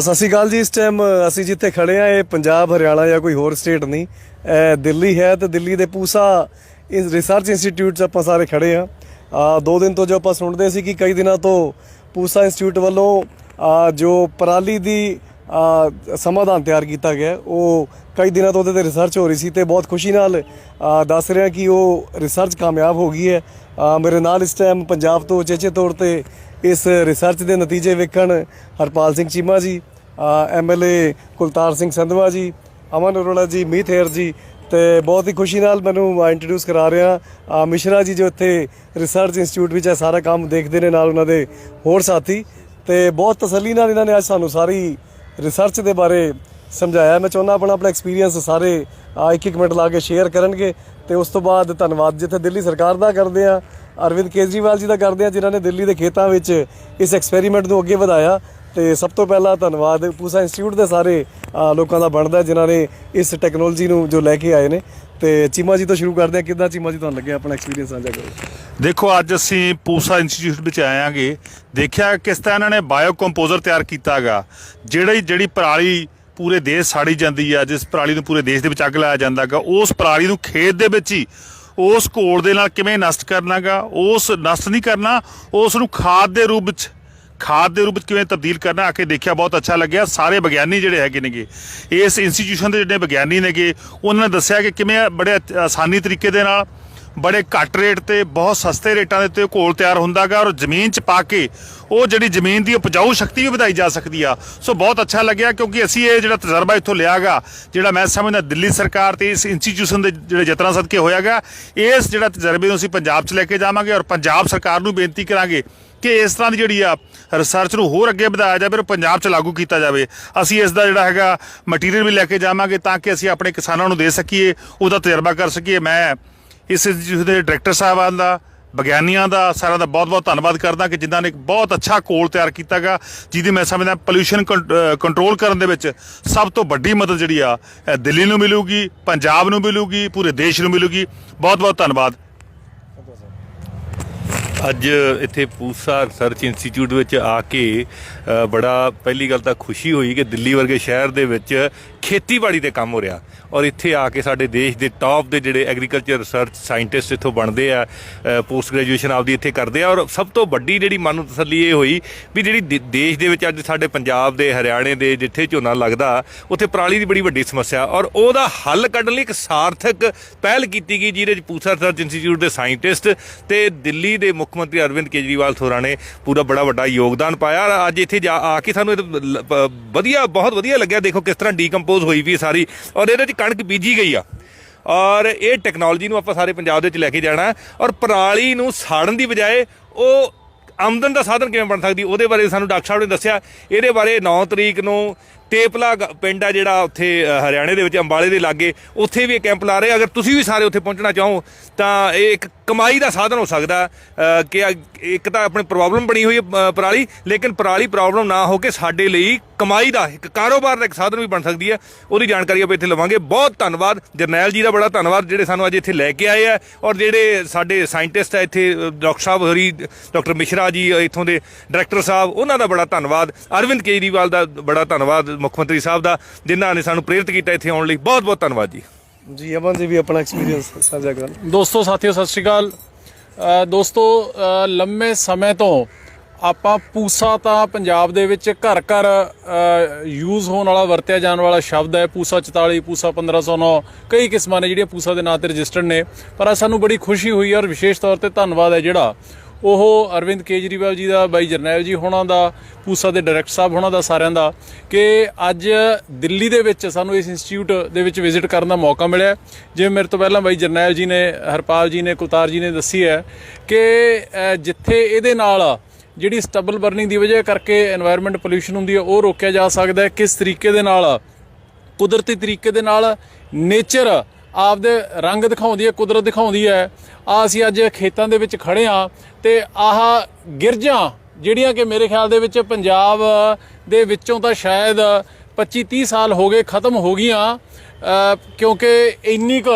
ਸਤਿ ਸ਼੍ਰੀ ਅਕਾਲ ਜੀ। ਇਸ ਟਾਈਮ ਅਸੀਂ ਜਿੱਥੇ ਖੜੇ ਆ ਇਹ ਪੰਜਾਬ ਹਰਿਆਣਾ ਜਾਂ ਕੋਈ ਹੋਰ ਸਟੇਟ ਨਹੀਂ, ਇਹ ਦਿੱਲੀ ਹੈ। ਤੇ ਦਿੱਲੀ ਦੇ ਪੂਸਾ ਰਿਸਰਚ ਇੰਸਟੀਚਿਊਟ 'ਚ ਆਪਾਂ ਸਾਰੇ ਖੜੇ ਆ। 2 ਦਿਨ ਤੋਂ ਜੋ ਆਪਾਂ ਸੁਣਦੇ ਸੀ ਕਿ ਕਈ ਦਿਨਾਂ ਤੋਂ ਪੂਸਾ ਇੰਸਟੀਚਿਊਟ ਵੱਲੋਂ ਜੋ ਪਰਾਲੀ ਦੀ ਸਮਾਧਾਨ ਤਿਆਰ ਕੀਤਾ ਗਿਆ, ਉਹ ਕਈ ਦਿਨਾਂ ਤੋਂ ਉਹਦੇ 'ਤੇ ਰਿਸਰਚ ਹੋ ਰਹੀ ਸੀ ਤੇ ਬਹੁਤ ਖੁਸ਼ੀ ਨਾਲ ਦੱਸ ਰਿਹਾ ਕਿ ਉਹ ਰਿਸਰਚ ਕਾਮਯਾਬ ਹੋ ਗਈ ਹੈ। ਮੇਰੇ ਨਾਲ ਇਸ ਟਾਈਮ ਪੰਜਾਬ ਤੋਂ ਉਚੇਚੇ ਤੌਰ 'ਤੇ ਇਸ ਰਿਸਰਚ ਦੇ ਨਤੀਜੇ ਵੇਖਣ ਹਰਪਾਲ ਸਿੰਘ ਚੀਮਾ ਜੀ, MLA ਕੁਲਤਾਰ ਸਿੰਘ ਸੰਧਵਾ ਜੀ, ਅਮਨ ਅਰੋੜਾ ਜੀ, ਮੀਤ ਹੇਰ ਜੀ, ਤੇ ਬਹੁਤ ਹੀ ਖੁਸ਼ੀ ਨਾਲ ਮੈਨੂੰ ਇੰਟਰੋਡਿਊਸ ਕਰਾ ਰਿਹਾ ਮਿਸ਼ਰਾ ਜੀ, ਜੋ ਇੱਥੇ ਰਿਸਰਚ ਇੰਸਟੀਚਿਊਟ ਵਿੱਚ ਇਹ ਸਾਰਾ ਕੰਮ ਦੇਖਦੇ ਨੇ, ਨਾਲ ਉਹਨਾਂ ਦੇ ਹੋਰ ਸਾਥੀ। ਤੇ ਬਹੁਤ ਤਸੱਲੀ ਨਾਲ ਇਹਨਾਂ ਨੇ ਅੱਜ ਸਾਨੂੰ ਸਾਰੀ ਰਿਸਰਚ ਦੇ ਬਾਰੇ ਸਮਝਾਇਆ। ਮੈਂ ਚਾਹੁੰਦਾ ਆਪਣਾ ਐਕਸਪੀਰੀਅੰਸ ਸਾਰੇ 1-1 ਮਿੰਟ ਲਾ ਕੇ ਸ਼ੇਅਰ ਕਰਨਗੇ। ਤੇ ਉਸ ਤੋਂ ਬਾਅਦ ਧੰਨਵਾਦ ਜਿੱਥੇ ਦਿੱਲੀ ਸਰਕਾਰ ਦਾ ਕਰਦੇ ਆ, ਅਰਵਿੰਦ ਕੇਜਰੀਵਾਲ ਜੀ ਦਾ ਕਰਦੇ ਆ, ਜਿਨ੍ਹਾਂ ਨੇ ਦਿੱਲੀ ਦੇ ਖੇਤਾਂ ਵਿੱਚ ਇਸ ਐਕਸਪੈਰੀਮੈਂਟ ਨੂੰ ਅੱਗੇ ਵਧਾਇਆ। ਤੇ ਸਭ ਤੋਂ ਪਹਿਲਾਂ ਧੰਨਵਾਦ ਪੂਸਾ ਇੰਸਟੀਚਿਊਟ ਦੇ ਸਾਰੇ ਲੋਕਾਂ ਦਾ ਬਣਦਾ, ਜਿਨ੍ਹਾਂ ਨੇ ਇਸ ਟੈਕਨੋਲੋਜੀ ਨੂੰ ਜੋ ਲੈ ਕੇ ਆਏ ਨੇ। ਤੇ ਚੀਮਾ ਜੀ ਤੋਂ ਸ਼ੁਰੂ ਕਰਦੇ ਆ। ਕਿੱਦਾਂ ਚੀਮਾ ਜੀ ਤੁਹਾਨੂੰ ਲੱਗਿਆ, ਆਪਣਾ ਐਕਸਪੀਰੀਅੰਸ ਸਾਂਝਾ ਕਰੋ। ਦੇਖੋ, ਅੱਜ ਅਸੀਂ ਪੂਸਾ ਇੰਸਟੀਚਿਊਟ ਵਿੱਚ ਆਏਆਂਗੇ, ਦੇਖਿਆ ਕਿਸ ਤਰ੍ਹਾਂ ਇਹਨਾਂ ਨੇ ਬਾਇਓ ਕੰਪੋਜ਼ਰ ਤਿਆਰ ਕੀਤਾ ਹੈਗਾ। ਜਿਹੜੀ ਪਰਾਲੀ ਪੂਰੇ ਦੇਸ਼ ਸਾੜੀ ਜਾਂਦੀ ਆ, ਜਿਸ ਪਰਾਲੀ ਨੂੰ ਪੂਰੇ ਦੇਸ਼ ਦੇ ਵਿੱਚ ਅੱਗ ਲਾਇਆ ਜਾਂਦਾ ਹੈਗਾ, ਉਸ ਪਰਾਲੀ ਨੂੰ ਖੇਤ ਦੇ ਵਿੱਚ ਹੀ ਉਸ ਘੋਲ ਦੇ ਨਾਲ ਕਿਵੇਂ ਨਸ਼ਟ ਕਰਨਾ ਗਾ, ਉਸ ਨਸ਼ਟ ਨਹੀਂ ਕਰਨਾ, ਉਸ ਨੂੰ ਖਾਦ ਦੇ ਰੂਪ ਵਿੱਚ ਕਿਵੇਂ ਤਬਦੀਲ ਕਰਨਾ, ਆ ਕੇ ਦੇਖਿਆ ਬਹੁਤ ਅੱਛਾ ਲੱਗਿਆ। ਸਾਰੇ ਵਿਗਿਆਨੀ ਜਿਹੜੇ ਹੈਗੇ ਨੇਗੇ ਇਸ ਇੰਸਟੀਚਿਊਸ਼ਨ ਦੇ, ਜਿਹੜੇ ਵਿਗਿਆਨੀ ਨੇਗੇ, ਉਹਨਾਂ ਨੇ ਦੱਸਿਆ ਕਿ ਕਿਵੇਂ ਬੜੇ ਆਸਾਨੀ ਤਰੀਕੇ ਦੇ ਨਾਲ ਬੜੇ ਘੱਟ ਰੇਟ ਤੇ ਬਹੁਤ ਸਸਤੇ ਰੇਟਾਂ ਦੇ ਉੱਤੇ ਘੋਲ ਤਿਆਰ ਹੁੰਦਾ ਗਾ, ਔਰ ਜ਼ਮੀਨ 'ਚ ਪਾ ਕੇ ਉਹ ਜਿਹੜੀ ਜ਼ਮੀਨ ਦੀ ਉਪਜਾਊ ਸ਼ਕਤੀ ਵੀ ਵਧਾਈ ਜਾ ਸਕਦੀ ਆ। ਸੋ ਬਹੁਤ ਅੱਛਾ ਲੱਗਿਆ, ਕਿਉਂਕਿ ਅਸੀਂ ਇਹ ਜਿਹੜਾ ਤਜਰਬਾ ਇੱਥੋਂ ਲਿਆ ਗਾ, ਜਿਹੜਾ ਮੈਂ ਸਮਝਦਾ ਦਿੱਲੀ ਸਰਕਾਰ ਤੇ ਇਸ ਇੰਸਟੀਚਿਊਸ਼ਨ ਦੇ ਜਿਹੜੇ ਯਤਨਾਂ ਸਦਕੇ ਹੋਇਆ ਗਾ, ਇਸ ਜਿਹੜਾ ਤਜਰਬੇ ਨੂੰ ਅਸੀਂ ਪੰਜਾਬ 'ਚ ਲੈ ਕੇ ਜਾਵਾਂਗੇ, ਔਰ ਪੰਜਾਬ ਸਰਕਾਰ ਨੂੰ ਬੇਨਤੀ ਕਰਾਂਗੇ ਕਿ ਇਸ ਤਰ੍ਹਾਂ ਦੀ ਜਿਹੜੀ ਆ ਰਿਸਰਚ ਨੂੰ ਹੋਰ ਅੱਗੇ ਵਧਾਇਆ ਜਾਵੇ, ਔਰ ਪੰਜਾਬ 'ਚ ਲਾਗੂ ਕੀਤਾ ਜਾਵੇ। ਅਸੀਂ ਇਸ ਦਾ ਜਿਹੜਾ ਹੈਗਾ ਮਟੀਰੀਅਲ ਵੀ ਲੈ ਕੇ ਜਾਵਾਂਗੇ, ਤਾਂ ਕਿ ਅਸੀਂ ਆਪਣੇ ਕਿਸਾਨਾਂ ਨੂੰ ਦੇ ਸਕੀਏ, ਉਹਦਾ ਤਜਰਬਾ ਕਰ ਸਕੀਏ। ਮੈਂ ਇਸ ਇੰਸਟੀਚਿਊਟ ਦੇ ਡਾਇਰੈਕਟਰ ਸਾਹਿਬਾਨ ਦਾ, ਵਿਗਿਆਨੀਆਂ ਦਾ, ਸਾਰਿਆਂ ਦਾ ਬਹੁਤ ਬਹੁਤ ਧੰਨਵਾਦ ਕਰਦਾ ਕਿ ਜਿਨ੍ਹਾਂ ਨੇ ਇੱਕ ਬਹੁਤ ਅੱਛਾ ਘੋਲ ਤਿਆਰ ਕੀਤਾ ਗਾ, ਜਿਹਦੀ ਮੈਂ ਸਮਝਦਾ ਪੋਲਿਊਸ਼ਨ ਕੰਟਰੋਲ ਕਰਨ ਦੇ ਵਿੱਚ ਸਭ ਤੋਂ ਵੱਡੀ ਮਦਦ ਜਿਹੜੀ ਆ ਦਿੱਲੀ ਨੂੰ ਮਿਲੂਗੀ, ਪੰਜਾਬ ਨੂੰ ਮਿਲੂਗੀ, ਪੂਰੇ ਦੇਸ਼ ਨੂੰ ਮਿਲੂਗੀ। ਬਹੁਤ ਬਹੁਤ ਧੰਨਵਾਦ। ਅੱਜ ਇੱਥੇ ਪੂਸਾ ਰਿਸਰਚ ਇੰਸਟੀਚਿਊਟ ਵਿੱਚ ਆ ਕੇ ਬੜਾ ਪਹਿਲੀ ਗੱਲ ਤਾਂ ਖੁਸ਼ੀ ਹੋਈ ਕਿ ਦਿੱਲੀ ਵਰਗੇ ਸ਼ਹਿਰ ਦੇ ਵਿੱਚ ਖੇਤੀਬਾੜੀ 'ਤੇ ਕੰਮ ਹੋ ਰਿਹਾ, ਔਰ ਇੱਥੇ ਆ ਕੇ ਸਾਡੇ ਦੇਸ਼ ਦੇ ਟੌਪ ਦੇ ਜਿਹੜੇ ਐਗਰੀਕਲਚਰ ਰਿਸਰਚ ਸਾਇੰਟਿਸਟ ਇੱਥੋਂ ਬਣਦੇ ਆ, ਪੋਸਟ ਗ੍ਰੈਜੂਏਸ਼ਨ ਆਪਦੀ ਇੱਥੇ ਕਰਦੇ ਆ। ਔਰ ਸਭ ਤੋਂ ਵੱਡੀ ਜਿਹੜੀ ਮਨ ਨੂੰ ਤਸੱਲੀ ਇਹ ਹੋਈ ਵੀ ਜਿਹੜੀ ਦੇਸ਼ ਦੇ ਵਿੱਚ ਅੱਜ ਸਾਡੇ ਪੰਜਾਬ ਦੇ, ਹਰਿਆਣੇ ਦੇ ਜਿੱਥੇ ਝੋਨਾ ਲੱਗਦਾ, ਉੱਥੇ ਪਰਾਲੀ ਦੀ ਬੜੀ ਵੱਡੀ ਸਮੱਸਿਆ, ਔਰ ਉਹਦਾ ਹੱਲ ਕੱਢਣ ਲਈ ਇੱਕ ਸਾਰਥਕ ਪਹਿਲ ਕੀਤੀ ਗਈ, ਜਿਹਦੇ 'ਚ ਪੂਸਾ ਰਿਸਰਚ ਇੰਸਟੀਚਿਊਟ ਦੇ ਸਾਇੰਟਿਸਟ ਤੇ ਦਿੱਲੀ ਦੇ ਮੁੱਖ ਮੰਤਰੀ ਅਰਵਿੰਦ ਕੇਜਰੀਵਾਲ ਹੋਰਾਂ ਨੇ ਪੂਰਾ ਬੜਾ ਵੱਡਾ ਯੋਗਦਾਨ ਪਾਇਆ। ਅੱਜ ਇੱਥੇ ਆ ਕੇ ਸਾਨੂੰ ਬਹੁਤ ਵਧੀਆ ਲੱਗਿਆ। ਦੇਖੋ ਕਿਸ ਤਰ੍ਹਾਂ ਡੀਕੰਪੋਜ਼ ਹੋਈ ਵੀ ਸਾਰੀ, ਔਰ ਇਹਦੇ 'ਚ ਕਣਕ ਬੀਜੀ ਗਈ ਆ, ਔਰ ਇਹ ਟੈਕਨੋਲੋਜੀ ਨੂੰ ਆਪਾਂ ਸਾਰੇ ਪੰਜਾਬ ਦੇ ਵਿੱਚ ਲੈ ਕੇ ਜਾਣਾ, ਔਰ ਪਰਾਲੀ ਨੂੰ ਸਾੜਨ ਦੀ ਬਜਾਏ ਉਹ ਆਮਦਨ ਦਾ ਸਾਧਨ ਕਿਵੇਂ ਬਣ ਸਕਦੀ, ਉਹਦੇ ਬਾਰੇ ਸਾਨੂੰ ਡਾਕਟਰ ਸਾਹਿਬ ਨੇ ਦੱਸਿਆ। ਇਹਦੇ ਬਾਰੇ 9 ਤਰੀਕ ਨੂੰ ਟੇਪਲਾ ਪਿੰਡ ਆ ਜਿਹੜਾ ਉੱਥੇ ਹਰਿਆਣੇ ਦੇ ਵਿੱਚ ਅੰਬਾਲੇ ਦੇ ਲਾਗੇ, ਉੱਥੇ ਵੀ ਇਹ ਕੈਂਪ ਲਾ ਰਹੇ। ਅਗਰ ਤੁਸੀਂ ਵੀ ਸਾਰੇ ਉੱਥੇ ਪਹੁੰਚਣਾ ਚਾਹੋ ਤਾਂ ਇਹ ਇੱਕ ਕਮਾਈ ਦਾ ਸਾਧਨ ਹੋ ਸਕਦਾ ਕਿ ਇੱਕ ਤਾਂ ਆਪਣੀ ਪ੍ਰੋਬਲਮ ਬਣੀ ਹੋਈ ਹੈ ਪਰਾਲੀ, ਲੇਕਿਨ ਪਰਾਲੀ ਪ੍ਰੋਬਲਮ ਨਾ ਹੋ ਕੇ ਸਾਡੇ ਲਈ ਕਮਾਈ ਦਾ ਇੱਕ ਕਾਰੋਬਾਰ ਦਾ ਇੱਕ ਸਾਧਨ ਵੀ ਬਣ ਸਕਦੀ ਹੈ। ਉਹਦੀ ਜਾਣਕਾਰੀ ਆਪਾਂ ਇੱਥੇ ਲਵਾਂਗੇ। ਬਹੁਤ ਧੰਨਵਾਦ ਜਰਨੈਲ ਜੀ ਦਾ, ਬੜਾ ਧੰਨਵਾਦ ਜਿਹੜੇ ਸਾਨੂੰ ਅੱਜ ਇੱਥੇ ਲੈ ਕੇ ਆਏ ਆ, ਔਰ ਜਿਹੜੇ ਸਾਡੇ ਸਾਇੰਟਿਸਟ ਆ ਇੱਥੇ ਡਾਕਟਰ ਸਾਹਿਬ ਹੋਰੀ, ਡਾਕਟਰ ਮਿਸ਼ਰਾ ਜੀ ਇੱਥੋਂ ਦੇ ਡਾਇਰੈਕਟਰ ਸਾਹਿਬ, ਉਹਨਾਂ ਦਾ ਬੜਾ ਧੰਨਵਾਦ। ਅਰਵਿੰਦ ਕੇਜਰੀਵਾਲ ਦਾ ਬੜਾ ਧੰਨਵਾਦ, ਮੁੱਖ ਮੰਤਰੀ ਸਾਹਿਬ ਦਾ, ਜਿਨ੍ਹਾਂ ਨੇ ਸਾਨੂੰ ਪ੍ਰੇਰਿਤ ਕੀਤਾ ਇੱਥੇ ਆਉਣ ਲਈ। ਬਹੁਤ ਬਹੁਤ ਧੰਨਵਾਦ ਜੀ। ਜੀ ਅਮਨ ਜੀ ਵੀ ਆਪਣਾ ਐਕਸਪੀਰੀਅੰਸ ਸਾਂਝਾ ਕਰਨ। ਦੋਸਤੋ, ਸਾਥੀਓ, ਸਤਿ ਸ਼੍ਰੀ ਅਕਾਲ। ਦੋਸਤੋ, ਲੰਮੇ ਸਮੇਂ ਤੋਂ ਆਪਾਂ ਪੂਸਾ ਤਾਂ ਪੰਜਾਬ ਦੇ ਵਿੱਚ ਘਰ ਘਰ ਯੂਜ਼ ਹੋਣ ਵਾਲਾ, ਵਰਤਿਆ ਜਾਣ ਵਾਲਾ ਸ਼ਬਦ ਹੈ। ਪੂਸਾ 44, ਪੂਸਾ 1509, ਕਈ ਕਿਸਮਾਂ ਨੇ ਜਿਹੜੀਆਂ ਪੂਸਾ ਦੇ ਨਾਂ ਤੇ ਰਜਿਸਟਰਡ ਨੇ। ਪਰ ਅੱਜ ਸਾਨੂੰ ਬੜੀ ਖੁਸ਼ੀ ਹੋਈ, ਔਰ ਵਿਸ਼ੇਸ਼ ਤੌਰ ਤੇ ਧੰਨਵਾਦ ਹੈ ਜਿਹੜਾ ਉਹ ਅਰਵਿੰਦ ਕੇਜਰੀਵਾਲ ਜੀ ਦਾ, ਬਾਈ ਜਰਨੈਲ ਜੀ ਹੋਣਾ ਦਾ, ਪੂਸਾ ਦੇ ਡਾਇਰੈਕਟਰ ਸਾਹਿਬ ਹੋਣਾ ਦਾ, ਸਾਰਿਆਂ ਦਾ, ਕਿ ਅੱਜ ਦਿੱਲੀ ਦੇ ਵਿੱਚ ਸਾਨੂੰ ਇਸ ਇੰਸਟੀਚਿਊਟ ਦੇ ਵਿੱਚ ਵਿਜ਼ਿਟ ਕਰਨ ਦਾ ਮੌਕਾ ਮਿਲਿਆ। ਜਿਵੇਂ ਮੇਰੇ ਤੋਂ ਪਹਿਲਾਂ ਬਾਈ ਜਰਨੈਲ ਜੀ ਨੇ, ਹਰਪਾਲ ਜੀ ਨੇ, ਕੁਲਤਾਰ ਜੀ ਨੇ ਦੱਸੀ ਹੈ ਕਿ ਜਿੱਥੇ ਇਹਦੇ ਨਾਲ ਜਿਹੜੀ ਸਟਬਲ ਬਰਨਿੰਗ ਦੀ ਵਜ੍ਹਾ ਕਰਕੇ এনवायरमेंट ਪੋਲਿਊਸ਼ਨ ਹੁੰਦੀ ਹੈ, ਉਹ ਰੋਕਿਆ ਜਾ ਸਕਦਾ ਹੈ। ਕਿਸ ਤਰੀਕੇ ਦੇ ਨਾਲ, ਕੁਦਰਤੀ ਤਰੀਕੇ ਦੇ ਨਾਲ ਨੇਚਰ ਆਪਦੇ ਰੰਗ ਦਿਖਾਉਂਦੀ ਹੈ, ਕੁਦਰਤ ਦਿਖਾਉਂਦੀ ਹੈ। ਅਸੀਂ ਅੱਜ ਖੇਤਾਂ ਦੇ ਵਿੱਚ ਖੜੇ ਹਾਂ ਤੇ ਆਹ ਗਿਰਜਾਂ ਜਿਹੜੀਆਂ ਕਿ ਮੇਰੇ ਖਿਆਲ ਦੇ ਵਿੱਚ ਪੰਜਾਬ ਦੇ ਵਿੱਚੋਂ ਤਾਂ ਸ਼ਾਇਦ 25-30 ਸਾਲ ਹੋ ਗਏ ਖਤਮ ਹੋ ਗਈਆਂ, ਕਿਉਂਕਿ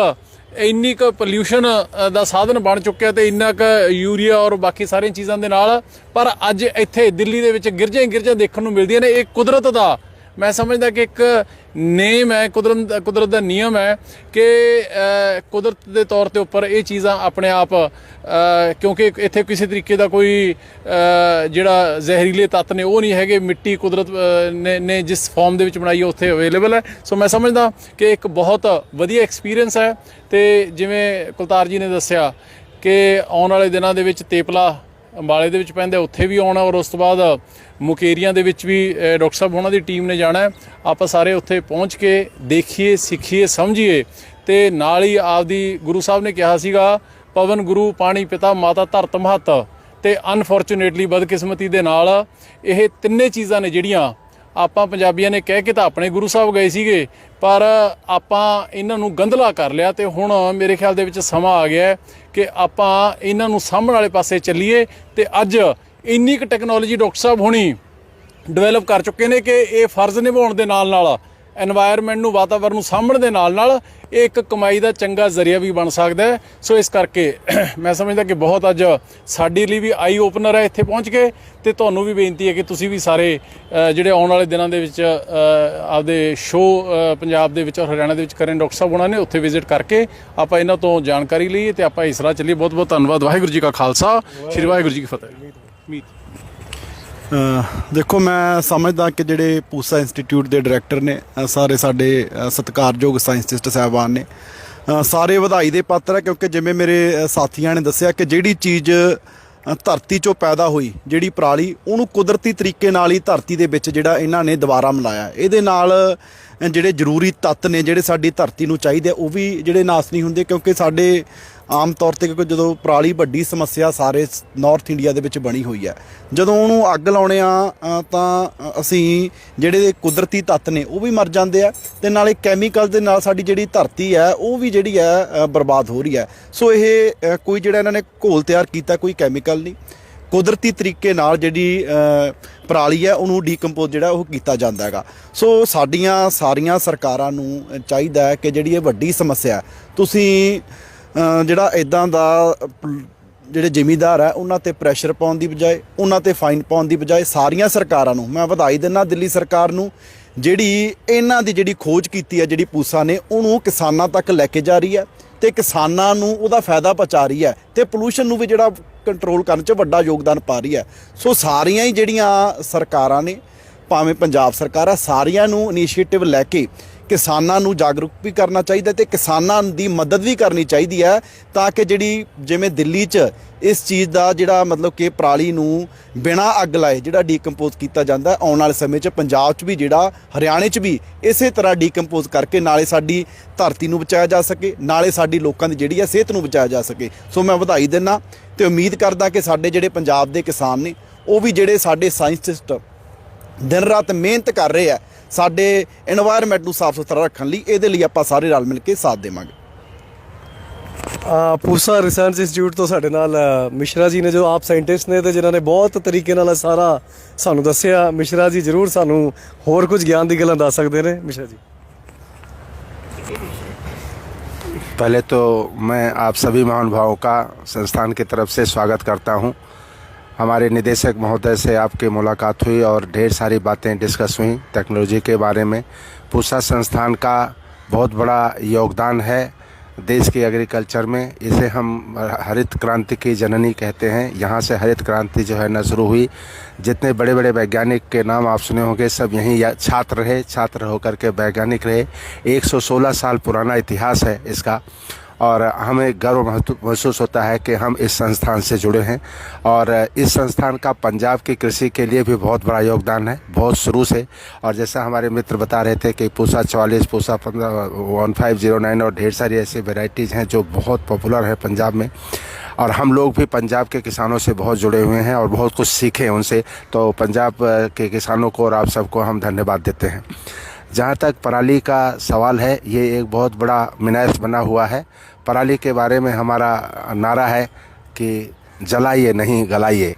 ਇੰਨੀ ਕੁ ਪੋਲਿਊਸ਼ਨ ਦਾ ਸਾਧਨ ਬਣ ਚੁੱਕਿਆ ਤੇ ਇੰਨਾ ਕੁ ਯੂਰੀਆ ਔਰ ਬਾਕੀ ਸਾਰੀਆਂ ਚੀਜ਼ਾਂ ਦੇ ਨਾਲ। ਪਰ ਅੱਜ ਇੱਥੇ ਦਿੱਲੀ ਦੇ ਵਿੱਚ ਗਿਰਜਾਂ ਦੇਖਣ ਨੂੰ ਮਿਲਦੀਆਂ ਨੇ। ਇਹ ਕੁਦਰਤ ਦਾ मैं समझदा कि एक नेम है, कुदरत का नियम है कि कुदरत के तौर के उपर ये चीज़ां अपने आप क्योंकि इत्थे किसी तरीके का कोई जिहड़ा जहरीले तत्त ने वो नहीं है, मिट्टी कुदरत ने जिस फॉर्म दे विच बनाई है उत्थे अवेलेबल है। सो मैं समझदा कि एक बहुत वधिया एक्सपीरियंस है। तो जिवें कुलतार जी ने दस्सिया कि आउण वाले दिनां दे विच तेपला अंबाले दे विच पैंदा, उत्थे भी आउणा और उस तो बाद मुकेरियां दे विच भी डॉक्टर साहब होना दी टीम ने जाना है। आप सारे उत्थे पहुँच के देखिए, सीखिए, समझिए ते नाल ही आपदी गुरु साहब ने कहा सीगा पवन गुरु पानी पिता माता धरत महत, ते अनफॉर्चुनेटली बदकिस्मती दे नाल ये तिन्ने चीज़ां ने जिहड़ियां ਆਪਾਂ ਪੰਜਾਬੀਆਂ ਨੇ ਕਹਿ ਕੇ ਤਾਂ ਆਪਣੇ ਗੁਰੂ ਸਾਹਿਬ ਗਏ ਸੀਗੇ, ਪਰ ਆਪਾਂ ਇਹਨਾਂ ਨੂੰ ਗੰਧਲਾ ਕਰ ਲਿਆ ਤੇ ਹੁਣ ਮੇਰੇ ਖਿਆਲ ਦੇ ਵਿੱਚ ਸਮਾਂ ਆ ਗਿਆ ਕਿ ਆਪਾਂ ਇਹਨਾਂ ਨੂੰ ਸਾਂਭਣ ਵਾਲੇ ਪਾਸੇ ਚੱਲੀਏ। ਤੇ ਅੱਜ ਇੰਨੀ ਕੁ ਟੈਕਨੋਲੋਜੀ ਡਾਕਟਰ ਸਾਹਿਬ ਹੁਣੀ ਡਿਵੈਲਪ ਕਰ ਚੁੱਕੇ ਨੇ ਕਿ ਇਹ ਫਰਜ਼ ਨਿਭਾਉਣ ਦੇ ਨਾਲ ਨਾਲ एनवायरमेंट ਨੂੰ ਵਾਤਾਵਰਨ ਨੂੰ ਸਾਂਭਣ ਦੇ ਨਾਲ ਨਾਲ ਇਹ ਇੱਕ ਕਮਾਈ ਦਾ ਚੰਗਾ ਜ਼ਰੀਆ ਵੀ ਬਣ ਸਕਦਾ ਹੈ। ਸੋ ਇਸ ਕਰਕੇ ਮੈਂ ਸਮਝਦਾ ਕਿ ਬਹੁਤ ਅੱਜ ਸਾਡੇ ਲਈ ਵੀ ਆਈ ਓਪਨਰ ਹੈ ਇੱਥੇ ਪਹੁੰਚ ਕੇ, ਤੇ ਤੁਹਾਨੂੰ ਵੀ ਬੇਨਤੀ ਹੈ ਕਿ ਤੁਸੀਂ ਵੀ ਸਾਰੇ ਜਿਹੜੇ ਆਉਣ ਵਾਲੇ ਦਿਨਾਂ ਦੇ ਵਿੱਚ ਆਪਦੇ ਸ਼ੋਅ ਪੰਜਾਬ ਦੇ ਵਿੱਚ ਔਰ ਹਰਿਆਣਾ ਦੇ ਵਿੱਚ ਕਰਨ ਡਾਕਟਰ ਸਾਹਿਬ ਉਹਨਾਂ ਨੇ ਉੱਥੇ ਵਿਜ਼ਿਟ ਕਰਕੇ ਆਪਾਂ ਇਹਨਾਂ ਤੋਂ ਜਾਣਕਾਰੀ ਲਈਏ ਤੇ ਆਪਾਂ ਇਸ ਰਾਹ ਚੱਲੀਏ। ਬਹੁਤ ਬਹੁਤ ਧੰਨਵਾਦ। ਵਾਹਿਗੁਰੂ ਜੀ ਕਾ ਖਾਲਸਾ, ਸ਼੍ਰੀ ਵਾਹਿਗੁਰੂ ਜੀ ਕੀ ਫਤਿਹ। देखो मैं समझदा कि जिहड़े पूसा इंस्टीट्यूट के डायरैक्टर ने सारे साडे सत्कारयोग साइंटिस्ट साहबान ने सारे वधाई दे पात्र है, क्योंकि जिवें मेरे साथियों ने दस्सिया कि जिहड़ी चीज़ धरती चों पैदा हुई, जिहड़ी पराली उहनूं कुदरती तरीके नाल ही धरती दे विच जिहड़ा इन्हां ने दुबारा मिलाया। इहदे नाल जिहड़े जरूरी तत्त ने जिहड़े साडी धरती नूं चाहीदे वो भी जिहड़े नास नहीं हुंदे, क्योंकि साडे आम तौर पर क्योंकि जो पराली वड्डी समस्या सारे नॉर्थ इंडिया दे विच बनी हुई है, जदों उहनूं अग लाउने आ तां असीं जिहड़े कुदरती तत्त ने वो भी मर जांदे आ ते नाले कैमीकल दे नाल साडी जिहड़ी धरती है वो भी जिहड़ी है बर्बाद हो रही है। सो ये कोई जिहड़ा इन्हां ने घोल तैयार कीता, कोई कैमीकल नहीं, कुदरती तरीके नाल जिहड़ी पराली है उहनूं डीकंपोज जिहड़ा वो कीता जांदा हैगा। सो साडीआं सारीआं सरकारां नूं चाहीदा है कि जिहड़ी ये वड्डी समस्या तुसीं ਜਿਹੜਾ ਇੱਦਾਂ ਦਾ ਜਿਹੜੇ ਜ਼ਿਮੀਂਦਾਰ ਹੈ ਉਹਨਾਂ ਤੇ ਪ੍ਰੈਸ਼ਰ ਪਾਉਣ ਦੀ ਬਜਾਏ, ਉਹਨਾਂ ਤੇ ਫਾਈਨ ਪਾਉਣ ਦੀ ਬਜਾਏ ਸਾਰੀਆਂ ਸਰਕਾਰਾਂ ਨੂੰ ਮੈਂ ਵਧਾਈ ਦਿੰਦਾ, ਦਿੱਲੀ ਸਰਕਾਰ ਨੂੰ ਜਿਹੜੀ ਇਹਨਾਂ ਦੀ ਜਿਹੜੀ ਖੋਜ ਕੀਤੀ ਹੈ ਜਿਹੜੀ ਪੂਸਾ ਨੇ ਉਹਨੂੰ ਕਿਸਾਨਾਂ ਤੱਕ ਲੈ ਕੇ ਜਾ ਰਹੀ ਹੈ ਤੇ ਕਿਸਾਨਾਂ ਨੂੰ ਉਹਦਾ ਫਾਇਦਾ ਪਹੁੰਚਾ ਰਹੀ ਹੈ ਤੇ ਪੋਲੂਸ਼ਨ ਨੂੰ ਵੀ ਜਿਹੜਾ ਕੰਟਰੋਲ ਕਰਨ 'ਚ ਵੱਡਾ ਯੋਗਦਾਨ ਪਾ ਰਹੀ ਹੈ। ਸੋ ਸਾਰੀਆਂ ਹੀ ਜਿਹੜੀਆਂ ਸਰਕਾਰਾਂ ਨੇ, ਭਾਵੇਂ ਪੰਜਾਬ ਸਰਕਾਰ ਹੈ, ਸਾਰਿਆਂ ਨੂੰ ਇਨੀਸ਼ੀਏਟਿਵ ਲੈ ਕੇ ਕਿਸਾਨਾਂ ਨੂੰ ਜਾਗਰੂਕ ਵੀ ਕਰਨਾ ਚਾਹੀਦਾ ਤੇ ਕਿਸਾਨਾਂ ਦੀ ਮਦਦ ਵੀ ਕਰਨੀ ਚਾਹੀਦੀ ਹੈ, ਤਾਂ ਕਿ ਜਿਹੜੀ ਜਿਵੇਂ ਦਿੱਲੀ 'ਚ ਇਸ ਚੀਜ਼ ਦਾ ਜਿਹੜਾ ਮਤਲਬ ਕਿ ਪਰਾਲੀ ਨੂੰ ਬਿਨਾਂ ਅੱਗ ਲਾਏ ਜਿਹੜਾ ਡੀਕੰਪੋਜ਼ ਕੀਤਾ ਜਾਂਦਾ, ਆਉਣ ਵਾਲੇ ਸਮੇਂ 'ਚ ਪੰਜਾਬ 'ਚ ਵੀ ਜਿਹੜਾ ਹਰਿਆਣੇ 'ਚ ਵੀ ਇਸੇ ਤਰ੍ਹਾਂ ਡੀਕੰਪੋਜ਼ ਕਰਕੇ ਨਾਲੇ ਸਾਡੀ ਧਰਤੀ ਨੂੰ ਬਚਾਇਆ ਜਾ ਸਕੇ, ਨਾਲੇ ਸਾਡੀ ਲੋਕਾਂ ਦੀ ਜਿਹੜੀ ਹੈ ਸਿਹਤ ਨੂੰ ਬਚਾਇਆ ਜਾ ਸਕੇ। ਸੋ ਮੈਂ ਵਧਾਈ ਦਿੰਦਾ ਤੇ ਉਮੀਦ ਕਰਦਾ ਕਿ ਸਾਡੇ ਜਿਹੜੇ ਪੰਜਾਬ ਦੇ ਕਿਸਾਨ ਨੇ ਉਹ ਵੀ ਜਿਹੜੇ ਸਾਡੇ ਸਾਇੰਟਿਸਟ ਦਿਨ ਰਾਤ ਮਿਹਨਤ ਕਰ ਰਹੇ ਆ ਸਾਡੇ एनवायरमेंट ਨੂੰ ਸਾਫ਼ ਸੁਥਰਾ ਰੱਖਣ ਲਈ, ਇਹਦੇ ਲਈ ਆਪਾਂ ਸਾਰੇ ਰਲ ਮਿਲ ਕੇ ਸਾਥ ਦੇਵਾਂਗੇ। ਪੂਸਾ ਰਿਸਰਚ ਇੰਸਟੀਚਿਊਟ ਤੋਂ ਸਾਡੇ ਨਾਲ ਮਿਸ਼ਰਾ ਜੀ ਨੇ, ਜੋ ਆਪ ਸਾਇੰਟਿਸਟ ਨੇ ਤੇ ਜਿਨ੍ਹਾਂ ਨੇ ਬਹੁਤ ਤਰੀਕੇ ਨਾਲ ਸਾਰਾ ਸਾਨੂੰ ਦੱਸਿਆ। ਮਿਸ਼ਰਾ ਜੀ ਜ਼ਰੂਰ ਸਾਨੂੰ ਹੋਰ ਕੁਝ ਗਿਆਨ ਦੀ ਗੱਲਾਂ ਦੱਸ ਸਕਦੇ ਨੇ। ਮਿਸ਼ਰਾ ਜੀ, पहले तो मैं आप सभी महानुभावों का संस्थान की तरफ से स्वागत करता हूं। हमारे निदेशक महोदय से आपकी मुलाकात हुई और ढेर सारी बातें डिस्कस हुई टेक्नोलॉजी के बारे में। पूसा संस्थान का बहुत बड़ा योगदान है देश की एग्रीकल्चर में। इसे हम हरित क्रांति की जननी कहते हैं। यहाँ से हरित क्रांति जो है न शुरू हुई। जितने बड़े बड़े वैज्ञानिक के नाम आप सुने होंगे सब यहीं छात्र रहे, छात्र होकर के वैज्ञानिक रहे। 116 साल पुराना इतिहास है इसका और हमें गर्व महसूस होता है कि हम इस संस्थान से जुड़े हैं। और इस संस्थान का पंजाब की कृषि के लिए भी बहुत बड़ा योगदान है, बहुत शुरू से। और जैसा हमारे मित्र बता रहे थे कि पूसा 44, पूसा 1509 और ढेर सारी ऐसी वेराइटीज़ हैं जो बहुत पॉपुलर है पंजाब में। और हम लोग भी पंजाब के किसानों से बहुत जुड़े हुए हैं और बहुत कुछ सीखे उनसे। तो पंजाब के किसानों को और आप सबको हम धन्यवाद देते हैं। जहाँ तक पराली का सवाल है, ये एक बहुत बड़ा मिनास बना हुआ है। पराली के बारे में हमारा नारा है कि जलाइए नहीं गलाइए।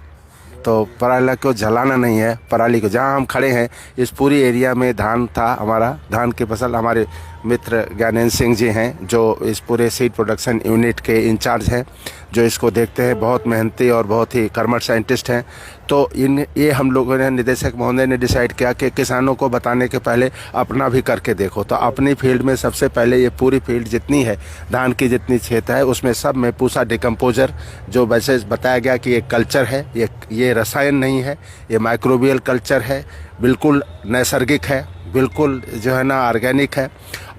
तो पराली को जलाना नहीं है, पराली को। जहाँ हम खड़े हैं इस पूरी एरिया में धान था, हमारा धान की फसल हमारे मित्र ज्ञानेंद्र सिंह जी हैं, जो इस पूरे सीड प्रोडक्शन यूनिट के इंचार्ज हैं, जो इसको देखते हैं। बहुत मेहनती और बहुत ही कर्मठ साइंटिस्ट हैं। तो ये हम लोगों ने, निदेशक महोदय ने डिसाइड किया कि किसानों को बताने के पहले अपना भी करके देखो। तो अपनी फील्ड में सबसे पहले ये पूरी फील्ड जितनी है, धान की जितनी क्षेत्र है, उसमें सब में पूसा डिकम्पोजर, जो वैसे बताया गया कि ये कल्चर है, ये रसायन नहीं है, ये माइक्रोबियल कल्चर है, बिल्कुल नैसर्गिक है, बिल्कुल जो है ना ऑर्गेनिक है।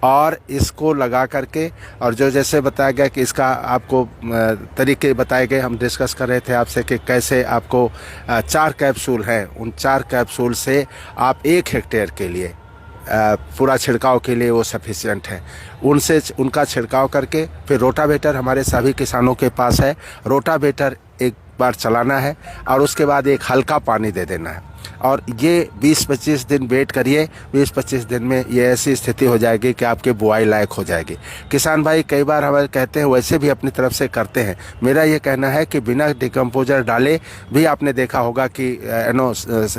और इसको लगा करके, और जो जैसे बताया गया कि इसका आपको तरीके बताए गए, हम डिस्कस कर रहे थे आपसे कि कैसे आपको 4 कैप्सूल हैं, उन 4 कैप्सूल से आप 1 हेक्टेयर के लिए पूरा छिड़काव के लिए वो सफिशिएंट है। उनसे उनका छिड़काव करके फिर रोटावेटर हमारे सभी किसानों के पास है। रोटावेटर एक बार चलाना है और उसके बाद एक हल्का पानी दे देना है, और ये 20-25 दिन वेट करिए। 20-25 दिन में ये ऐसी स्थिति हो जाएगी कि आपके बुआई लायक हो जाएगी। किसान भाई कई बार हमें कहते हैं, वैसे भी अपनी तरफ से करते हैं। मेरा ये कहना है कि बिना डिकम्पोजर डाले भी आपने देखा होगा कि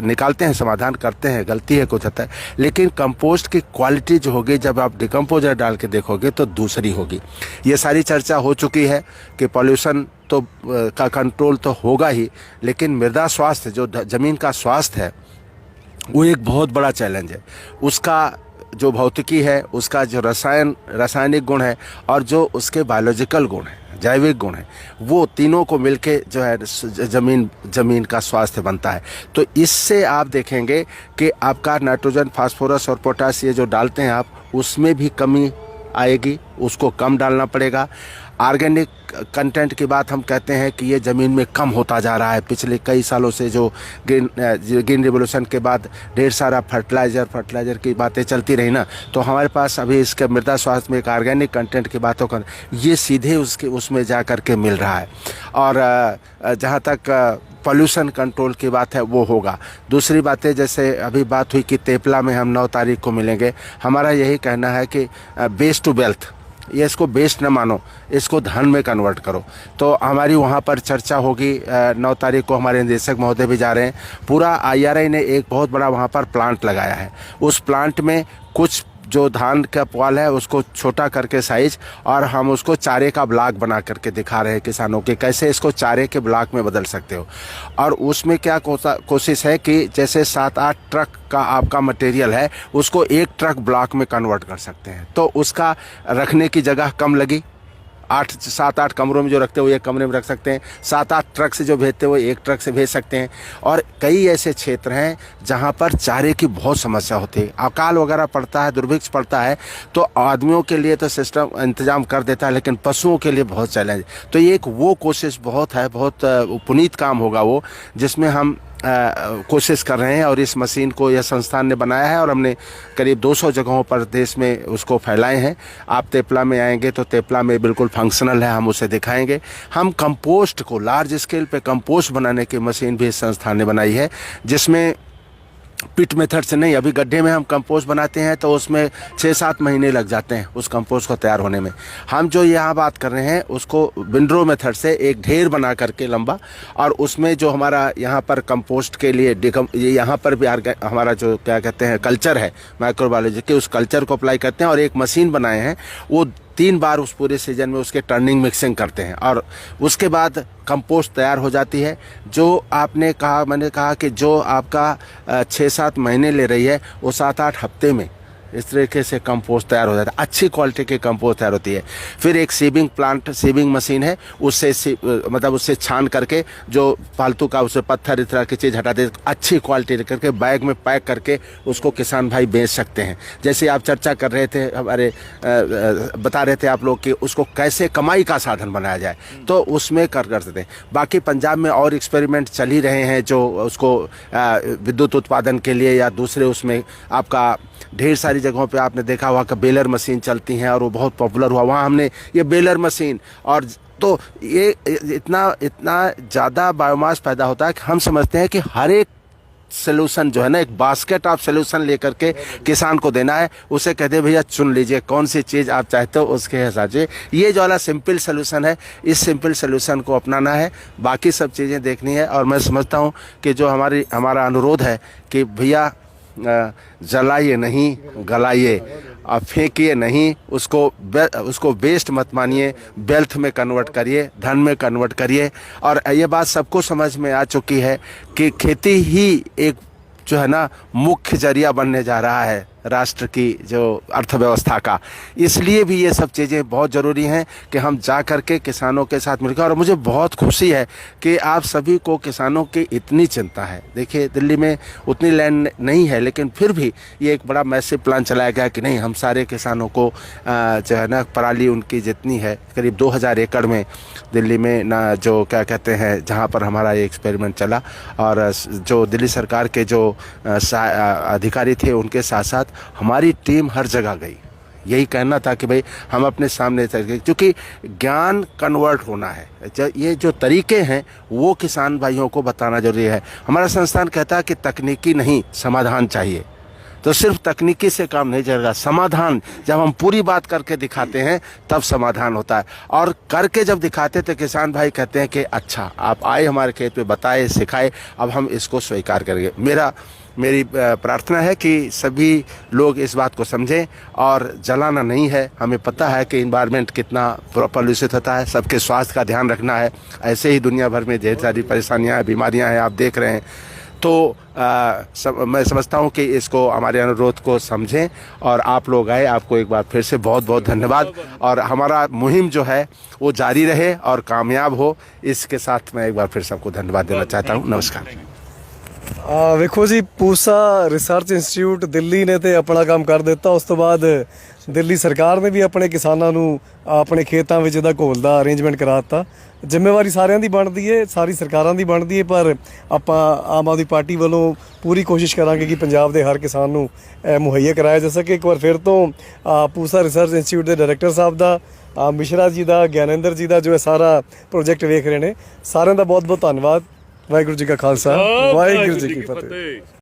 निकालते हैं, समाधान करते हैं, गलती है कुछ हद तक, लेकिन कंपोस्ट की क्वालिटी जो होगी जब आप डिकम्पोजर डाल के देखोगे तो दूसरी होगी। ये सारी चर्चा हो चुकी है कि पॉल्यूशन तो का कंट्रोल तो होगा ही, लेकिन मृदा स्वास्थ्य, जो ज़मीन का स्वास्थ्य है, वो एक बहुत बड़ा चैलेंज है। उसका जो भौतिकी है, उसका जो रासायनिक गुण है, और जो उसके बायोलॉजिकल गुण है, जैविक गुण है, वो तीनों को मिलके जो है ज़मीन का स्वास्थ्य बनता है। तो इससे आप देखेंगे कि आपका नाइट्रोजन, फास्फोरस और पोटास ये जो डालते हैं आप, उसमें भी कमी आएगी, उसको कम डालना पड़ेगा। ऑर्गेनिक कंटेंट की बात हम कहते हैं कि ये ज़मीन में कम होता जा रहा है। पिछले कई सालों से जो ग्रीन रिवोल्यूशन के बाद ढेर सारा फर्टिलाइज़र की बातें चलती रही ना, तो हमारे पास अभी इसके मृदा स्वास्थ्य में एक ऑर्गेनिक कंटेंट की बातों का ये सीधे उसमें जा कर के मिल रहा है। और जहाँ तक पॉल्यूशन कंट्रोल की बात है, वो होगा। दूसरी बातें, जैसे अभी बात हुई कि तेपला में हम 9 तारीख को मिलेंगे, हमारा यही कहना है कि वेस्ट टू वेल्थ, ये इसको बेस्ट न मानो, इसको धन में कन्वर्ट करो। तो हमारी वहाँ पर चर्चा होगी। 9 तारीख को हमारे निदेशक महोदय भी जा रहे हैं। पूरा IRI ने एक बहुत बड़ा वहाँ पर प्लांट लगाया है। उस प्लांट में कुछ जो धान का पुआल है उसको छोटा करके साइज, और हम उसको चारे का ब्लॉक बना करके दिखा रहे हैं किसानों के, कैसे इसको चारे के ब्लॉक में बदल सकते हो। और उसमें क्या कोशिश है कि जैसे 7-8 ट्रक का आपका मटेरियल है, उसको 1 ट्रक ब्लॉक में कन्वर्ट कर सकते हैं। तो उसका रखने की जगह कम लगी। 7-8 कमरों में जो रखते हो 1 कमरे में रख सकते हैं। 7-8 ट्रक से जो भेजते हो 1 ट्रक से भेज सकते हैं। और कई ऐसे क्षेत्र हैं जहां पर चारे की बहुत समस्या होती है। अकाल वगैरह पड़ता है, दुर्भिक्ष पड़ता है, तो आदमियों के लिए तो सिस्टम इंतजाम कर देता है, लेकिन पशुओं के लिए बहुत चैलेंज। तो ये एक वो कोशिश बहुत है, बहुत पुनीत काम होगा वो, जिसमें हम कोशिश कर रहे हैं। और इस मशीन को यह संस्थान ने बनाया है, और हमने करीब 200 जगहों पर देश में उसको फैलाए हैं। आप तेपला में आएंगे तो तेपला में बिल्कुल फंक्शनल है, हम उसे दिखाएंगे। हम कंपोस्ट को लार्ज स्केल पे कंपोस्ट बनाने की मशीन भी इस संस्थान ने बनाई है, जिसमें पिट मेथड से नहीं, अभी गड्ढे में हम कंपोस्ट बनाते हैं तो उसमें 6-7 महीने लग जाते हैं उस कंपोस्ट को तैयार होने में। हम जो यहाँ बात कर रहे हैं उसको विंड्रो मेथड से एक ढेर बना करके लंबा, और उसमें जो हमारा यहाँ पर कंपोस्ट के लिए यहाँ पर भी हमारा जो क्या कहते हैं कल्चर है माइक्रोबायोलॉजी के, उस कल्चर को अप्लाई करते हैं। और एक मशीन बनाए हैं, वो 3 बार उस पूरे सीजन में उसके टर्निंग मिक्सिंग करते हैं, और उसके बाद कंपोस्ट तैयार हो जाती है। जो आपने कहा, मैंने कहा कि जो आपका 6-7 महीने ले रही है, वो 7-8 हफ्ते में इस तरीके से कंपोस्ट तैयार हो जाता है। अच्छी क्वालिटी की कंपोस्ट तैयार होती है। फिर एक सीविंग मशीन है, उससे मतलब उससे छान करके जो फालतू का उसे पत्थर इस तरह की चीज़ हटा दे, अच्छी क्वालिटी करके बैग में पैक करके उसको किसान भाई बेच सकते हैं। जैसे आप चर्चा कर रहे थे, हमारे बता रहे थे आप लोग कि उसको कैसे कमाई का साधन बनाया जाए, तो उसमें कर सकते हैं। बाकी पंजाब में और एक्सपेरिमेंट चल ही रहे हैं, जो उसको विद्युत उत्पादन के लिए या दूसरे उसमें आपका ढेर सारी जगहों पे आपने देखा हुआ कि बेलर मशीन चलती हैं, और वो बहुत पॉपुलर हुआ। वहाँ हमने ये बेलर मशीन, और तो ये इतना ज़्यादा बायोमास पैदा होता है कि हम समझते हैं कि हर एक सोल्यूशन जो है ना, एक बास्केट ऑफ सोल्यूशन लेकर के किसान को देना है। उसे कहते भैया चुन लीजिए कौन सी चीज़ आप चाहते हो, उसके हिसाब से ये जो वाला सिंपल सोल्यूशन है, इस सिंपल सोल्यूशन को अपनाना है, बाकी सब चीज़ें देखनी है। और मैं समझता हूँ कि जो हमारा अनुरोध है कि भैया जलाइए नहीं गलाइए, आप फेंकिए नहीं, उसको वेस्ट मत मानिए, वेल्थ में कन्वर्ट करिए, धन में कन्वर्ट करिए। और ये बात सबको समझ में आ चुकी है कि खेती ही एक जो है ना मुख्य जरिया बनने जा रहा है राष्ट्र की जो अर्थव्यवस्था का। इसलिए भी ये सब चीज़ें बहुत ज़रूरी हैं कि हम जा कर के किसानों के साथ मिलकर, और मुझे बहुत खुशी है कि आप सभी को किसानों की इतनी चिंता है। देखिए दिल्ली में उतनी लैंड नहीं है, लेकिन फिर भी ये एक बड़ा मैसिव प्लान चलाया गया कि नहीं, हम सारे किसानों को जो है ना पराली उनकी जितनी है करीब 2000 एकड़ में दिल्ली में ना, जो क्या कहते हैं, जहाँ पर हमारा ये एक्सपेरिमेंट चला, और जो दिल्ली सरकार के जो अधिकारी थे उनके साथ साथ हमारी टीम हर जगह गई। यही कहना था कि भाई हम अपने सामने, क्योंकि ज्ञान कन्वर्ट होना है, ये जो तरीके हैं वो किसान भाइयों को बताना जरूरी है। हमारा संस्थान कहता है कि तकनीकी नहीं, समाधान चाहिए। तो सिर्फ तकनीकी से काम नहीं चलेगा, समाधान जब हम पूरी बात करके दिखाते हैं तब समाधान होता है। और करके जब दिखाते तो किसान भाई कहते हैं कि अच्छा आप आए हमारे खेत में, बताए, सिखाए, अब हम इसको स्वीकार करेंगे। मेरी प्रार्थना है कि सभी लोग इस बात को समझें और जलाना नहीं है। हमें पता है कि इन्वायरमेंट कितना पॉल्यूशित होता है, सबके स्वास्थ्य का ध्यान रखना है। ऐसे ही दुनिया भर में ढेर सारी परेशानियां हैं, बीमारियां हैं, आप देख रहे हैं। तो मैं समझता हूं कि इसको, हमारे अनुरोध को समझें और आप लोग आए। आपको एक बार फिर से बहुत बहुत धन्यवाद, और हमारा मुहिम जो है वो जारी रहे और कामयाब हो। इसके साथ मैं एक बार फिर सबको धन्यवाद देना चाहता हूं। नमस्कार। ਵੇਖੋ ਜੀ, ਪੂਸਾ ਰਿਸਰਚ ਇੰਸਟੀਚਿਊਟ ਦਿੱਲੀ ਨੇ ਤੇ ਆਪਣਾ ਕੰਮ ਕਰ ਦਿੱਤਾ। ਉਸ ਤੋਂ ਬਾਅਦ ਦਿੱਲੀ ਸਰਕਾਰ ਨੇ ਵੀ ਆਪਣੇ ਕਿਸਾਨਾਂ ਨੂੰ ਆਪਣੇ ਖੇਤਾਂ ਵਿੱਚ ਇਹਦਾ ਘੋਲ ਦਾ ਅਰੇਂਜਮੈਂਟ ਕਰਾ ਦਿੱਤਾ। ਜ਼ਿੰਮੇਵਾਰੀ ਸਾਰਿਆਂ ਦੀ ਬਣਦੀ ਏ, ਸਾਰੀ ਸਰਕਾਰਾਂ ਦੀ ਬਣਦੀ ਏ, ਪਰ ਆਪਾਂ ਆਮ ਆਦਮੀ ਪਾਰਟੀ ਵੱਲੋਂ ਪੂਰੀ ਕੋਸ਼ਿਸ਼ ਕਰਾਂਗੇ ਕਿ ਪੰਜਾਬ ਦੇ ਹਰ ਕਿਸਾਨ ਨੂੰ ਮੁਹੱਈਆ ਕਰਾਇਆ ਜਾ ਸਕੇ। ਇੱਕ ਵਾਰ ਫਿਰ ਤੋਂ ਪੂਸਾ ਰਿਸਰਚ ਇੰਸਟੀਚਿਊਟ ਦੇ ਡਾਇਰੈਕਟਰ ਸਾਹਿਬ ਦਾ, ਮਿਸ਼ਰਾ ਜੀ ਦਾ, ਗਿਆਨੇਂਦਰ ਜੀ ਦਾ ਜੋ ਇਹ ਸਾਰਾ ਪ੍ਰੋਜੈਕਟ ਵੇਖ ਰਹੇ ਨੇ, ਸਾਰਿਆਂ ਦਾ ਬਹੁਤ ਬਹੁਤ ਧੰਨਵਾਦ। ਵਾਹਿਗੁਰੂ ਜੀ ਕਾ ਖਾਲਸਾ, ਵਾਹਿਗੁਰੂ ਜੀ ਕੀ ਫਤਿਹ।